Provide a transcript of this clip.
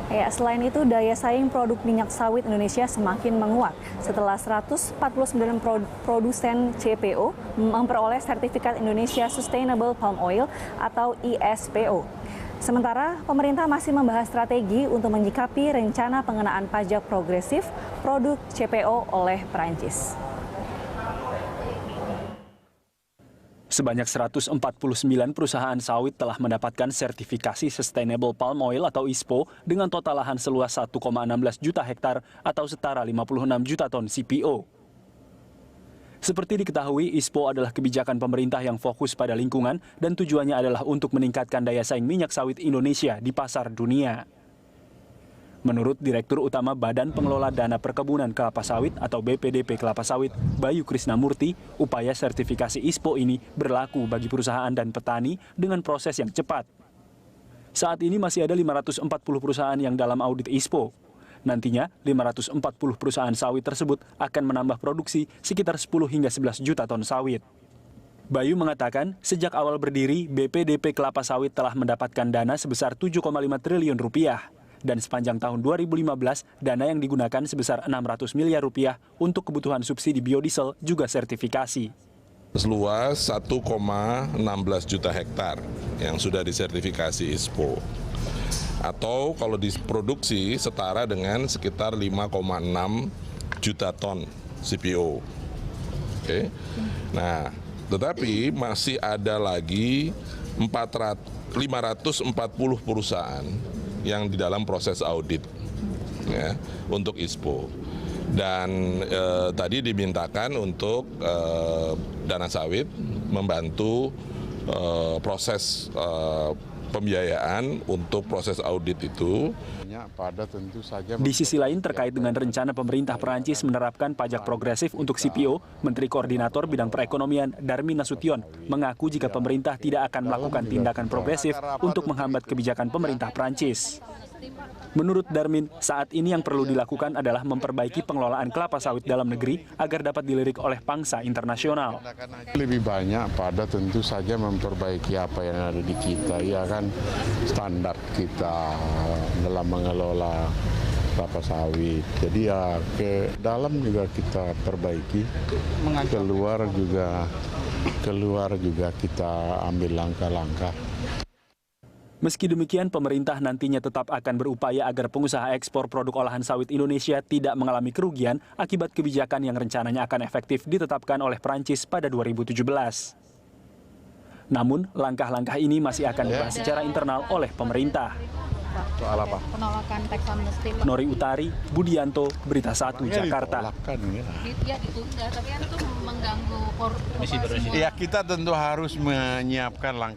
Ya, selain itu, daya saing produk minyak sawit Indonesia semakin menguat setelah 149 produsen CPO memperoleh sertifikat Indonesia Sustainable Palm Oil atau ISPO. Sementara, pemerintah masih membahas strategi untuk menyikapi rencana pengenaan pajak progresif produk CPO oleh Perancis. Sebanyak 149 perusahaan sawit telah mendapatkan sertifikasi Sustainable Palm Oil atau ISPO dengan total lahan seluas 1,16 juta hektar atau setara 56 juta ton CPO. Seperti diketahui, ISPO adalah kebijakan pemerintah yang fokus pada lingkungan dan tujuannya adalah untuk meningkatkan daya saing minyak sawit Indonesia di pasar dunia. Menurut Direktur Utama Badan Pengelola Dana Perkebunan Kelapa Sawit atau BPDP Kelapa Sawit, Bayu Krisnamurti, upaya sertifikasi ISPO ini berlaku bagi perusahaan dan petani dengan proses yang cepat. Saat ini masih ada 540 perusahaan yang dalam audit ISPO. Nantinya, 540 perusahaan sawit tersebut akan menambah produksi sekitar 10 hingga 11 juta ton sawit. Bayu mengatakan, sejak awal berdiri, BPDP Kelapa Sawit telah mendapatkan dana sebesar 7,5 triliun rupiah. Dan sepanjang tahun 2015, dana yang digunakan sebesar 600 miliar rupiah untuk kebutuhan subsidi biodiesel juga sertifikasi. Seluas 1,16 juta hektar yang sudah disertifikasi ISPO. Atau kalau diproduksi setara dengan sekitar 5,6 juta ton CPO. Oke. Nah, tetapi masih ada lagi 540 perusahaan yang di dalam proses audit ya, untuk ISPO. Dan tadi dimintakan untuk Dana Sawit membantu proses pembiayaan untuk proses audit itu. Di sisi lain, terkait dengan rencana pemerintah Perancis menerapkan pajak progresif untuk CPO, Menteri Koordinator Bidang Perekonomian Darmin Nasution mengaku jika pemerintah tidak akan melakukan tindakan progresif untuk menghambat kebijakan pemerintah Perancis. Menurut Darmin, saat ini yang perlu dilakukan adalah memperbaiki pengelolaan kelapa sawit dalam negeri agar dapat dilirik oleh pangsa internasional. Lebih banyak pada tentu saja memperbaiki apa yang ada di kita, ya kan, standar kita dalam mengelola kelapa sawit. Jadi ya ke dalam juga kita perbaiki, keluar juga kita ambil langkah-langkah. Meski demikian, pemerintah nantinya tetap akan berupaya agar pengusaha ekspor produk olahan sawit Indonesia tidak mengalami kerugian akibat kebijakan yang rencananya akan efektif ditetapkan oleh Perancis pada 2017. Namun, langkah-langkah ini masih akan dibahas secara internal oleh pemerintah. Soal apa? Penolakan teks amnesti. Nori Utari, Budianto, Berita 1, Jakarta. Ya ditunda, tapi kan itu mengganggu misi presiden. Ya kita tentu harus menyiapkan langkah.